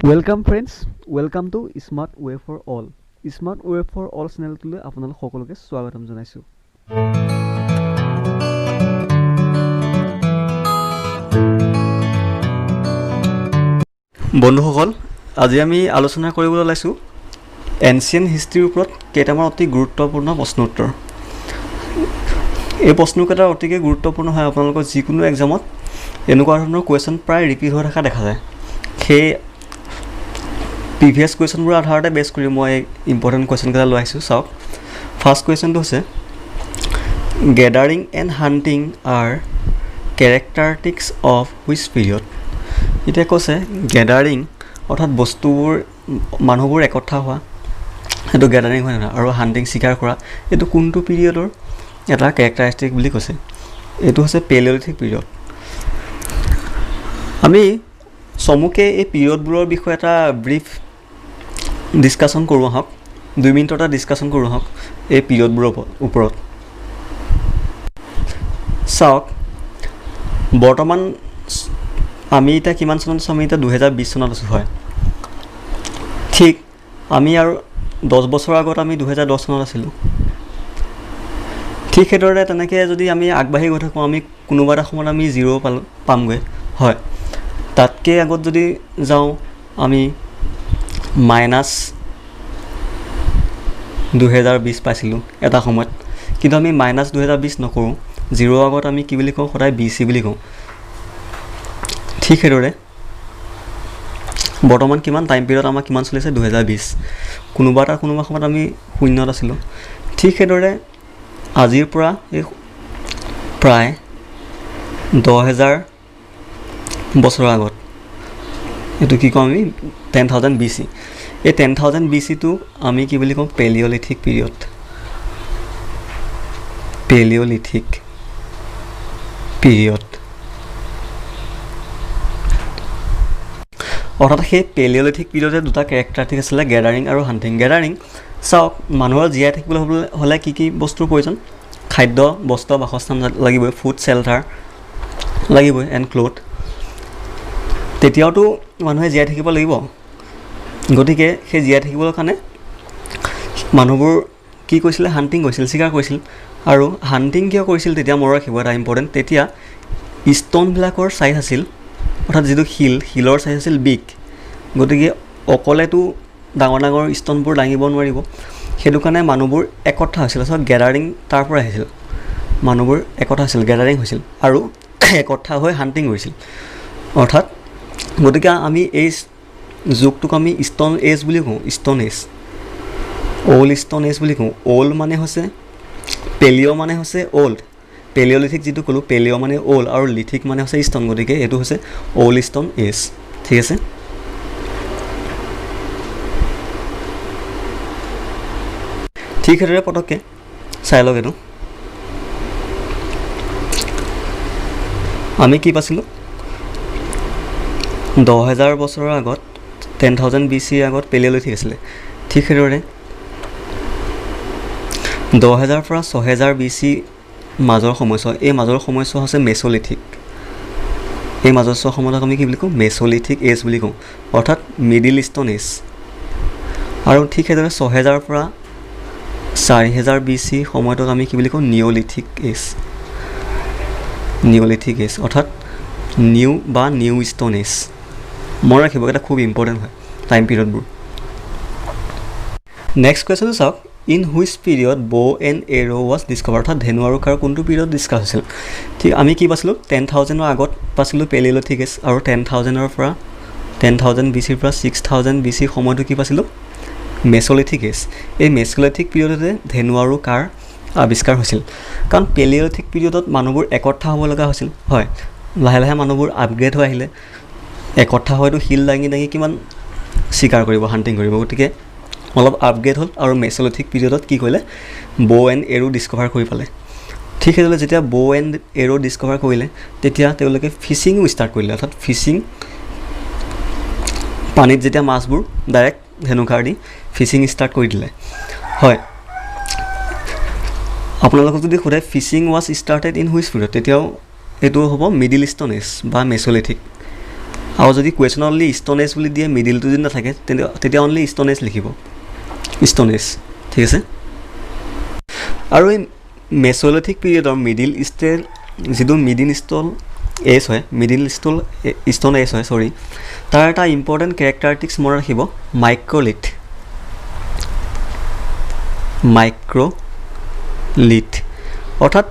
Welcome friends, welcome to Smart Way for All. Smart Way for All চেনেলটোলৈ আপোনালোক সকলোকে স্বাগতম জনাইছোঁ। বন্ধুসকল, আজি আমি আলোচনা কৰিবলৈ ওলাইছোঁ এনচিয়েণ্ট হিষ্ট্ৰীৰ ওপৰত কেইটামান অতি গুৰুত্বপূৰ্ণ প্ৰশ্ন উত্তৰ। এই প্ৰশ্নকেইটা অতিকৈ গুৰুত্বপূৰ্ণ হয়। আপোনালোকৰ যিকোনো এক্সামত এনেকুৱা ধৰণৰ কুৱেশ্যন প্ৰায় ৰিপিট হৈ থকা দেখা যায়। সেই প্ৰিভিয়াছ কুৱেশ্যনবোৰৰ আধাৰতে বেছ কৰি মই ইম্পৰ্টেণ্ট কুৱেশ্যনকেইটা লৈ আহিছোঁ। চাওক, ফাৰ্ষ্ট কুৱেশ্যনটো হৈছে gathering and hunting R characteristics of which period. এতিয়া কৈছে গেডাৰিং অৰ্থাৎ বস্তুবোৰ মানুহবোৰ একঠা হোৱা, সেইটো গেডাৰিং হয় নহয়, আৰু হাণ্টিং চিকাৰ কৰা এইটো কোনটো পিৰিয়ডৰ এটা কেৰেক্টাৰিষ্টিক বুলি কৈছে। এইটো হৈছে পেলিঅলিথিক পিৰিয়ড। আমি চমুকে এই পিৰিয়ডবোৰৰ বিষয়ে এটা ব্ৰিফ ডিছকাশ্যন কৰোঁ আহক, 2 মিনিটৰ এটা ডিছকাশ্যন কৰোঁ আহক এই পিৰিয়ডবোৰৰ ওপৰত। চাওক, বৰ্তমান আমি এতিয়া কিমান চনত আছোঁ? আমি এতিয়া 2020 চনত আছোঁ। হয়, ঠিক আমি আৰু 10 বছৰ আগত আমি 2010 চনত আছিলোঁ। ঠিক সেইদৰে তেনেকৈ যদি আমি আগবাঢ়ি গৈ থাকোঁ, আমি কোনোবা এটা সময়ত আমি 0 পামগৈ। হয়, তাতকৈ আগত যদি যাওঁ আমি -2020 পাইছিলোঁ এটা সময়ত, কিন্তু আমি -2020 নকৰোঁ। 0 আগত আমি কি বুলি কওঁ? সদায় BC বুলি কওঁ। ঠিক সেইদৰে বৰ্তমান কিমান টাইম পিৰিয়ড আমাৰ কিমান চলিছে? 2020। কোনোবা সময়ত আমি 0ত আছিলোঁ। ঠিক সেইদৰে আজিৰ পৰা এই প্ৰায় 10,000 বছৰৰ আগত এইটো কি কওঁ আমি? 10,000 BC। এই 10,000 BCটো আমি কি বুলি কওঁ? Palaeolithic period. পেলিঅলিথিক পিৰিয়ড অৰ্থাৎ সেই পেলিঅলিথিক পিৰিয়ডে দুটা কেৰেক্টাৰিষ্টিক আছিলে, গেডাৰিং আৰু হাণ্টিং। গেডাৰিং, চাওক, মানুহৰ জীয়াই থাকিবলৈ হ'লে কি কি বস্তুৰ প্ৰয়োজন? খাদ্য, বস্ত্ৰ, বাসস্থান লাগিবই, ফুড, শ্বেল্টাৰ লাগিবই, এণ্ড ক্লথ। তেতিয়াওতো মানুহে জীয়াই থাকিব লাগিব। গতিকে সেই জীয়াই থাকিবৰ কাৰণে মানুহবোৰ কি কৰিছিলে? হাণ্টিং কৰিছিল, চিকাৰ কৰিছিল। আৰু হাণ্টিং কিয় কৰিছিল তেতিয়া মনত ৰাখিব এটা ইম্পৰ্টেণ্ট। তেতিয়া ষ্ট'নবিলাকৰ চাইজ আছিল, অৰ্থাৎ যিটো শিলৰ চাইজ আছিল বিগ। গতিকে অকলেতো ডাঙৰ ডাঙৰ ষ্ট'নবোৰ দাঙিব নোৱাৰিব। সেইটো কাৰণে মানুহবোৰ একঠা হৈছিল। আচলতে গেডাৰিং তাৰ পৰা আহিছিল। মানুহবোৰ একঠা হৈছিল, গেডাৰিং হৈছিল, আৰু একঠা হৈ হাণ্টিং কৰিছিল। অৰ্থাৎ গতিকে আমি এই যুগটোক আমি ষ্ট'ন এজ বুলি কওঁ। Stone age, old stone age বুলি কওঁ। অ'ল্ড মানে হৈছে পেলিঅ' মানে হৈছে অ'ল্ড। পেলিঅলিথিক যিটো ক'লোঁ, পেলিঅ' মানে অ'ল্ড আৰু লিথিক মানে হৈছে ষ্ট'ন। গতিকে এইটো হৈছে অ'ল্ড ষ্ট'ন এজ। ঠিক আছে। ঠিক সেইদৰে পটককৈ চাই লওক, এইটো আমি কি পাইছিলোঁ? 10,000 বছৰৰ আগত 10,000 BC আগত পেলিঅলিথিক আছিলে। ঠিক সেইদৰে 10,000 পৰা 6,000 BC মাজৰ সময়ছোৱা, এই মাজৰ সময়ছোৱা হৈছে মেছ'লিথিক। এই মাজছোৱা সময়ত আমি কি বুলি কওঁ? মেছ'লিথিক এজ বুলি কওঁ, অৰ্থাৎ মিডিল ষ্ট'ন এজ। আৰু ঠিক সেইদৰে 6,000 পৰা 4,000 BC সময়টোক আমি কি বুলি কওঁ? Neolithic as. নিঅ'লিথিক এজ অৰ্থাৎ নিউ ষ্ট'ন এজ। মনত ৰাখিব, এটা খুব ইম্পৰ্টেণ্ট হয় টাইম পিৰিয়ডবোৰ। নেক্সট কুৱেশ্যনটো চাওক, ইন হুইচ পিৰিয়ড বো এণ্ড এৰ' ৱাজ ডিছকভাৰ। অৰ্থাৎ ধেনু আৰু কাঁড় কোনটো পিৰিয়ড ডিছকাছ হৈছিল? ঠিক আমি কি পাইছিলোঁ? 10,000ৰ আগত পাইছিলোঁ পেলিঅলিথিক এজ, আৰু 10,000 BCৰ পৰা 6,000 BC সময়টো কি পাইছিলোঁ? মেছ'লিথিক এজ। এই মেছ'লিথিক পিৰিয়ডতে ধেনু আৰু কাঁড় আৱিষ্কাৰ হৈছিল। কাৰণ পেলিঅলিথিক পিৰিয়ডত মানুহবোৰ একঠা হ'ব লগা হৈছিল। হয়, লাহে লাহে মানুহবোৰ আপগ্ৰেড হৈ আহিলে। একঠা হয়তো শিল দাঙি কিমান চিকাৰ কৰিব, হাণ্টিং কৰিব। গতিকে অলপ আপগ্ৰেড হ'ল, আৰু মেছ'লিথিক পিৰিয়ডত কি কৰিলে? বো এণ্ড এৰ' ডিছকভাৰ কৰি পালে। ঠিক সেইদৰে যেতিয়া বো এণ্ড এৰ' ডিছকভাৰ কৰিলে, তেতিয়া তেওঁলোকে ফিচিঙো ষ্টাৰ্ট কৰিলে। অৰ্থাৎ ফিচিং, পানীত যেতিয়া মাছবোৰ ডাইৰেক্ট ধেনুকাঁড় দি ফিচিং ষ্টাৰ্ট কৰি দিলে। হয়, আপোনালোকক যদি সোধে fishing was started in which period, তেতিয়াও এইটো হ'ব মিডিল ষ্ট'ন এজ বা মেছ'লিথিক। আৰু যদি কুৱেশ্যন অনলি ষ্ট'ন এজ বুলি দিয়ে মিডিলটো যদি নাথাকে তেতিয়া অনলি ষ্ট'ন এজ লিখিব ষ্ট'ন এজ ঠিক আছে আৰু এই মেছ'লিথিক পিৰিয়ডৰ মিডিল ষ্টেল যিটো মিডিল ষ্ট'ল এজ হয় মিডিল ষ্ট'ন এজ হয় চৰি তাৰ এটা ইম্পৰ্টেণ্ট কেৰেক্টাৰিষ্টিক্স মনত ৰাখিব মাইক্ৰ'লিথ অৰ্থাৎ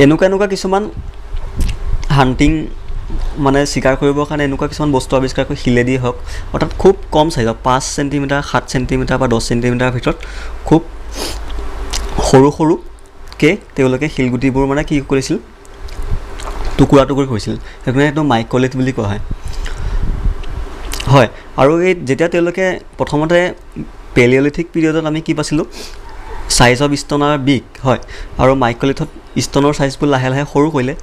এনেকুৱা কিছুমান হাণ্টিং মানে চিকাৰ কৰিবৰ কাৰণে এনেকুৱা কিছুমান বস্তু আৱিষ্কাৰ কৰি শিলেদি হওক অৰ্থাৎ খুব কম চাইজৰ 5 চেণ্টিমিটাৰ 7 চেণ্টিমিটাৰ বা 10 চেণ্টিমিটাৰৰ ভিতৰত খুব সৰুকৈ তেওঁলোকে শিলগুটিবোৰ মানে কি কৰিছিল টুকুৰা কৰিছিল সেইকাৰণে এইটো মাইক্ৰ'লিথ বুলি কোৱা হয় আৰু এই যেতিয়া তেওঁলোকে প্ৰথমতে পেলিঅলিথিক পিৰিয়ডত আমি কি পাইছিলোঁ চাইজ অফ ষ্ট'ন আৰু বিগ হয় আৰু মাইক্ৰ'লিথত ষ্ট'নৰ চাইজবোৰ লাহে লাহে সৰু কৰিলে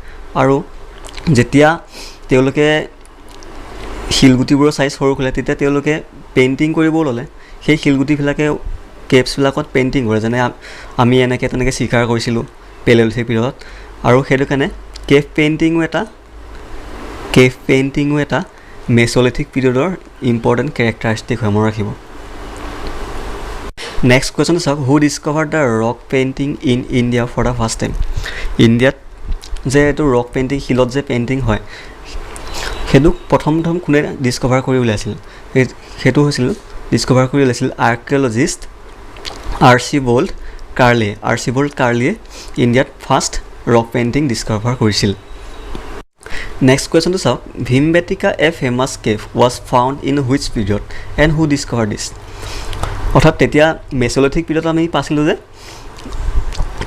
আৰু যেতিয়া তেওঁলোকে শিলগুটিবোৰৰ চাইজ সৰু কৰিলে তেতিয়া তেওঁলোকে পেইণ্টিং কৰিবও ল'লে সেই শিলগুটিবিলাকে কেভছবিলাকত পেইণ্টিং কৰে যেনে আমি এনেকৈ তেনেকৈ চিকাৰ কৰিছিলোঁ পেলিঅলিথিক পিৰিয়ডত আৰু সেইটো কাৰণে কেভ পেইণ্টিঙো এটা মেছ'লিথিক পিৰিয়ডৰ ইম্পৰ্টেণ্ট কেৰেক্টাৰিষ্টিক হয় মনত ৰাখিব নেক্সট কুৱেশ্যন চাওক who discover the rock painting in India for the first time ইণ্ডিয়াত যে এইটো ৰক পেইণ্টিং শিলত যে পেইণ্টিং হয় সেইটো প্ৰথম কোনে ডিছকভাৰ কৰি উলিয়াইছিল সেইটো হৈছিল ডিছকভাৰ কৰি উলিয়াইছিল আৰ্কিঅ'লজিষ্ট আৰ্চিবোল্ড কাৰ্লিয়ে ইণ্ডিয়াত ফাৰ্ষ্ট ৰক পেইণ্টিং ডিছকভাৰ কৰিছিল নেক্সট কুৱেশ্যনটো চাওক Bhimbetka a famous cave was found in which period and who discover this অৰ্থাৎ তেতিয়া মেছ'লিথিক পিৰিয়ডত আমি পাইছিলোঁ যে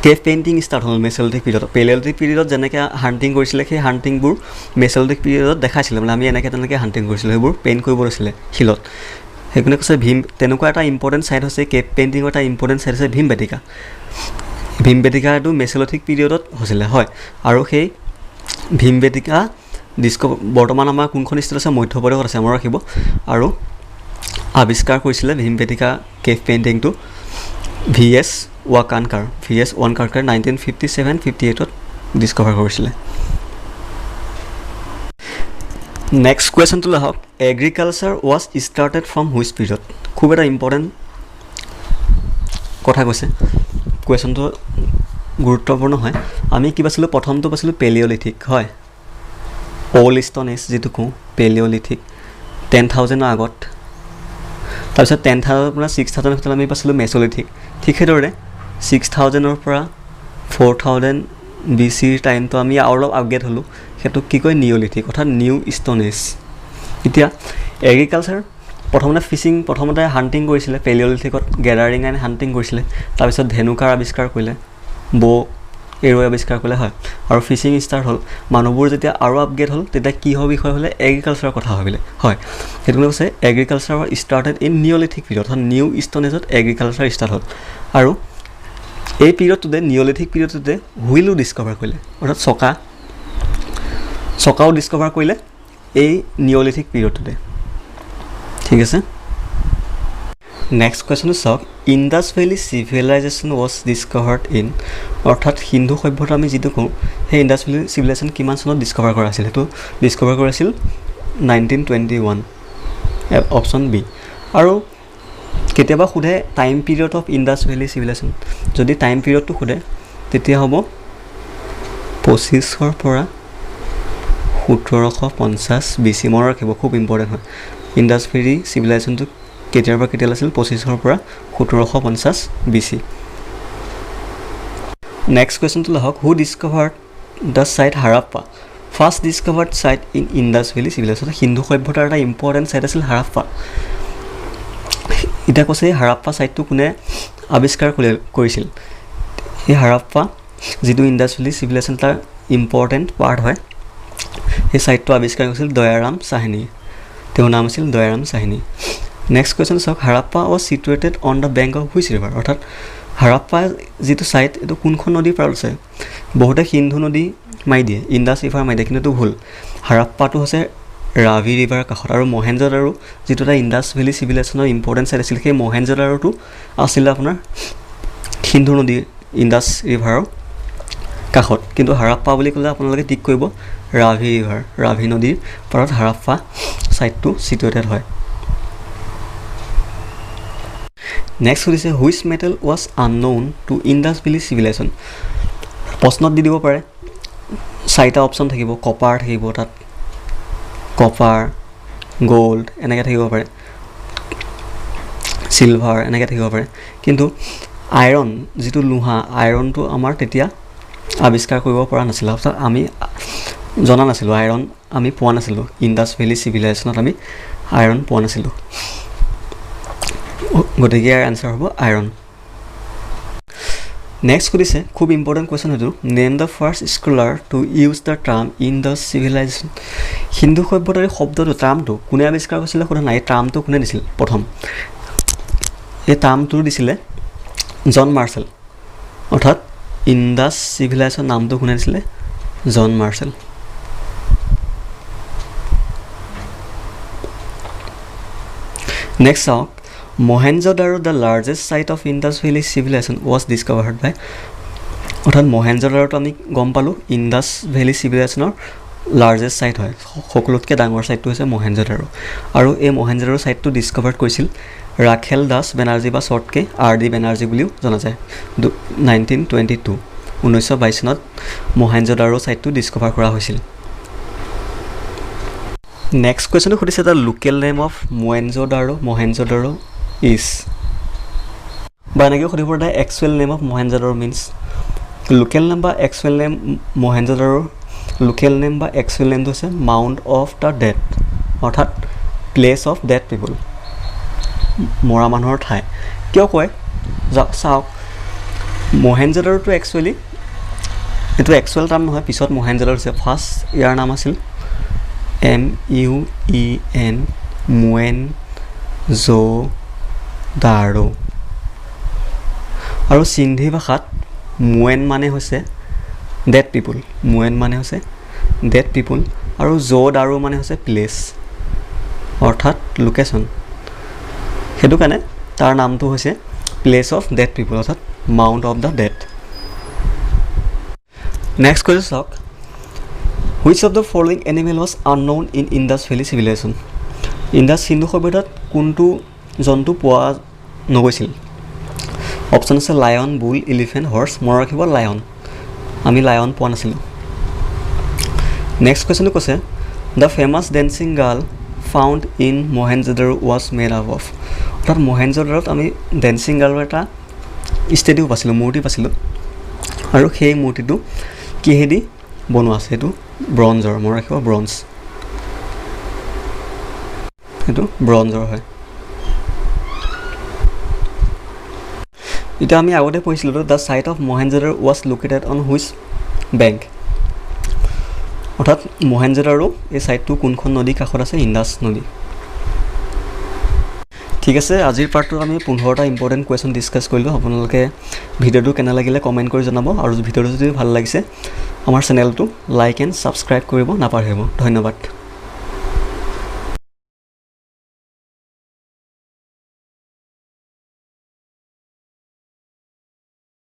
কেভ পেইণ্টিং ষ্টাৰ্ট হ'ল মেছ'লিথিক পিৰিয়ডত পেলিঅলিথিক পিৰিয়ডত যেনেকৈ হাণ্টিং কৰিছিলে সেই হাণ্টিংবোৰ মেছ'লিথিক পিৰিয়ডত দেখাইছিলে মানে আমি এনেকৈ তেনেকৈ হাণ্টিং কৰিছিলোঁ সেইবোৰ পেইণ্ট কৰিব লৈছিলে শিলত সেইকাৰণে কৈছে তেনেকুৱা এটা ইম্পৰ্টেণ্ট ছাইট হৈছে কেভ পেইণ্টিঙৰ এটা ইম্পৰ্টেণ্ট ছাইট হৈছে ভীমবেটিকা এইটো মেছ'লিথিক পিৰিয়ডত হৈছিলে হয় আৰু সেই ভীমবেটিকা বৰ্তমান আমাৰ কোনখন ষ্টেট আছে মধ্যপ্ৰদেশত আছে মনত ৰাখিব আৰু আৱিষ্কাৰ কৰিছিলে ভীমবেটিকা কেভ পেইণ্টিংটো VS ৱাকানকাৰ 1957-58ত ডিছকভাৰ কৰিছিলে নেক্সট কুৱেশ্যনটো আহক agriculture was started from which period খুব এটা ইম্পৰ্টেণ্ট কথা কৈছে কুৱেশ্যনটো গুৰুত্বপূৰ্ণ হয় আমি কি পাইছিলোঁ প্ৰথমটো পাইছিলোঁ পেলিঅলিথিক হয় অল্ড ষ্ট'ন এজ যিটো কওঁ পেলিঅলিথিক 10,000ৰ আগত তাৰপিছত 10,000ৰ পৰা 6,000 ভিতৰত আমি পাইছিলোঁ মেছ'লিথিক ঠিক সেইদৰে 6,000ৰ পৰা 4,000 BC টাইমটো আমি অলপ আপগ্ৰেড হ'লোঁ সেইটোক কি কয় নিঅ'লিথিক অৰ্থাৎ নিউ ষ্ট'ন এজ এতিয়া এগ্ৰিকালচাৰ প্ৰথমতে হাণ্টিং কৰিছিলে পেলিঅলিথিকত গেডাৰিং এণ্ড হাণ্টিং কৰিছিলে তাৰপিছত ধেনুকাৰ আৱিষ্কাৰ কৰিলে এৰৈ আৱিষ্কাৰ কৰিলে হয় আৰু ফিচিং ষ্টাৰ্ট হ'ল মানুহবোৰ যেতিয়া আৰু আপগ্ৰেড হ'ল তেতিয়া কি হ'ব বিষয় হ'লে এগ্ৰিকালচাৰৰ কথা ভাবিলে হয় সেইটো কাৰণে কৈছে agriculture started in neolithic period অৰ্থাৎ নিউ ষ্ট'ন এজত এগ্ৰিকালচাৰ ষ্টাৰ্ট হ'ল আৰু এই পিৰিয়ডটোতে নিঅ'লিথিক পিৰিয়ডটোতে হুইলো ডিছকভাৰ কৰিলে অৰ্থাৎ চকাও ডিছকভাৰ কৰিলে এই নিঅ'লিথিক পিৰিয়ডটোতে ঠিক আছে নেক্সট কুৱেশ্যনটো চাওক Indus valley civilization was discovered in অৰ্থাৎ সিন্ধু সভ্যতা আমি যিটো কওঁ সেই ইণ্ডাছ ভেলী চিভিলাইজেশ্যন কিমান চনত ডিছকভাৰ কৰা আছিল সেইটো ডিছকভাৰ কৰিছিল 1921 অপশ্যন বি আৰু কেতিয়াবা সোধে time period of Indus valley civilisation যদি টাইম পিৰিয়ডটো সোধে তেতিয়া হ'ব 2500 পৰা 1750 BC মনত ৰাখিব খুব ইম্পৰ্টেণ্ট হয় ইণ্ডাছ ভেলী চিভিলাইজেশ্যনটো কেতিয়াৰ পৰা কেতিয়ালৈ আছিল 2500 পৰা 1750 BC নেক্সট কুৱেশ্যনটো আহক who discovered the site Harappa first discovered site in Indus valley civilization সিন্ধু সভ্যতাৰ এটা ইম্পৰ্টেণ্ট ছাইট আছিল হাৰাপ্পা এতিয়া কৈছে হাৰাপ্পা ছাইটটো কোনে আৱিষ্কাৰ কৰিছিল সেই হাৰাপ্পা যিটো ইণ্ডাছ ভেলী চিভিলাইজেশ্যন তাৰ ইম্পৰ্টেণ্ট পাৰ্ট হয় সেই ছাইটটো আৱিষ্কাৰ কৰিছিল দয়াৰাম চাহিনী তেওঁৰ নাম আছিল দয়াৰাম চাহিনী নেক্সট কুৱেশ্যন চাওক Harappa was situated on the bank of which river অৰ্থাৎ হাৰাপ্পা যিটো ছাইট এইটো কোনখন নদীৰ পাৰত আছে বহুতে সিন্ধু নদী মাৰি দিয়ে ইণ্ডাছ ৰিভাৰ মাৰি দিয়ে কিন্তু এইটো ভুল হাৰাপ্পাটো হৈছে ৰাভি ৰিভাৰ কাষত আৰু মহেঞ্জোদাৰো যিটো এটা ইণ্ডাছ ভেলী চিভিলাইজেশ্যনৰ ইম্পৰ্টেণ্ট ছাইট আছিল সেই মহেঞ্জোদাৰোটো আছিলে আপোনাৰ সিন্ধু নদী ইণ্ডাছ ৰিভাৰৰ কাষত কিন্তু হাৰাপ্পা বুলি ক'লে আপোনালোকে টিক কৰিব ৰাভি ৰিভাৰ, ৰাভি নদীৰ পাৰত হাৰাপ্পা চাইটটো চিটুৱেটেড হয়। নেক্সট সুধিছে which metal was unknown two Indus valley civilisation. প্ৰশ্নত দি দিব পাৰে, 4টা অপশ্যন থাকিব, কপাৰ থাকিব তাত, কপাৰ, গ'ল্ড এনেকৈ থাকিব পাৰে, চিলভাৰ এনেকৈ থাকিব পাৰে, কিন্তু আইৰণ যিটো লোহা, আইৰণটো আমাৰ তেতিয়া আৱিষ্কাৰ কৰিব পৰা নাছিলোঁ, অৰ্থাৎ আমি জনা নাছিলোঁ, আইৰণ আমি পোৱা নাছিলোঁ, ইণ্ডাছ ভেলী চিভিলাইজেশ্যনত আমি আইৰণ পোৱা নাছিলোঁ, গতিকে ইয়াৰ এনচাৰ হ'ব আইৰণ। নেক্সট সুধিছে খুব ইম্পৰ্টেণ্ট কুৱেশ্যন এইটো, name the first scholar to use the term Indus civilisation. সিন্ধু সভ্যতাৰ শব্দটো, টাৰ্মটো কোনে আৱিষ্কাৰ কৰিছিলে সোধা নাই, এই টাৰ্মটো কোনে দিছিল প্ৰথম, এই টাৰ্মটো দিছিলে জন মাৰ্চেল, অৰ্থাৎ ইণ্ডাছ চিভিলাইজেশ্যন নামটো কোনে দিছিলে, জন মাৰ্চেল। নেক্সট চাওক, Mohenjodaro the largest site of Indus valley civilization was discovered by, অৰ্থাৎ মহেঞ্জোদাৰোটো আমি গম পালোঁ ইণ্ডাছ ভেলী চিভিলাইজেশ্যনৰ লাৰ্জেষ্ট চাইট হয়, সকলোতকৈ ডাঙৰ চাইটটো হৈছে মহেঞ্জোদাৰো, আৰু এই মহেঞ্জোদাৰো চাইটটো ডিছকভাৰ কৰিছিল ৰাখেল দাস বেনাৰ্জী বা শ্বৰ্টকৈ RD বেনাৰ্জী বুলিও জনা যায়, 1922 1922 চনত মহেঞ্জোদাৰো চাইটটো ডিছকভাৰ কৰা হৈছিল। নেক্সট কুৱেশ্যনটো সুধিছে the local name of Mohenjodaro is, বা এনেকৈ সুধিব the actual name of Mohenjodaro means, local name বা একচুৱেল নেম মহেঞ্জোদাৰোৰ লোকেল নেম বা একচুৱেল নেমটো হৈছে মাউণ্ট অফ দ্য ডেড, অৰ্থাৎ প্লেচ অফ ডেড পিপল, মৰা মানুহৰ ঠাই। কিয় কয় চাওক, মহেঞ্জোদাৰোটো একচুৱেলি এইটো একচুৱেল টাৰ্ম নহয়, পিছত মহেঞ্জোদাৰো হৈছে, ফাৰ্ষ্ট ইয়াৰ নাম আছিল MUEN মোৱেনজোদাৰো, আৰু সিন্ধি ভাষাত মোৱেন মানে হৈছে ডেড পিপুল, মোৱেন মানে হৈছে ডেড পিপুল, আৰু জোদাৰো মানে হৈছে প্লেচ অৰ্থাৎ লোকেশ্যন, সেইটো কাৰণে তাৰ নামটো হৈছে প্লেচ অফ ডেড পিপুল, অৰ্থাৎ mount of the dead. Next question চাওক, which of the following animal was unknown in Indus valley civilization. Indus সিন্ধু সভ্যতাত কোনটো জন্তু পোৱা নগৈছিল, অপশ্যন আছে লায়ন, বুল, এলিফেণ্ট, হৰ্চ, মনত ৰাখিব লায়ন, আমি লায়ন পোৱা নাছিলোঁ। নেক্সট কুৱেশ্যনটো কৈছে the famous dancing girl found in Mohenjodaro was made up of, অৰ্থাৎ মহেঞ্জোদাৰোত আমি ডেন্সিং গাৰ্লৰ এটা ষ্টেটিউ পাইছিলোঁ, মূৰ্তি পাইছিলোঁ, আৰু সেই মূৰ্তিটো কিহেদি বনোৱা আছে, সেইটো ব্ৰঞ্জৰ, মনত ৰাখিব ব্ৰঞ্জ, সেইটো ব্ৰঞ্জৰ হয়। এতিয়া আমি আগতে পঢ়িছিলোঁ the site of Mohenjodaro was located on which bank, অৰ্থাৎ মহেঞ্জোদাৰো এই চাইটটো কোনখন নদীৰ কাষত আছে, ইণ্ডাছ নদী। ঠিক আছে, আজিৰ পাৰ্টটোত আমি 15টা ইম্পৰ্টেণ্ট কুৱেশ্যন ডিছকাছ কৰিলোঁ। আপোনালোকে ভিডিঅ'টো কেনে লাগিলে কমেণ্ট কৰি জনাব, আৰু ভিডিঅ'টো যদি ভাল লাগিছে আমাৰ চেনেলটো লাইক এণ্ড ছাবস্ক্ৰাইব কৰিব নাপাহৰিব। ধন্যবাদ।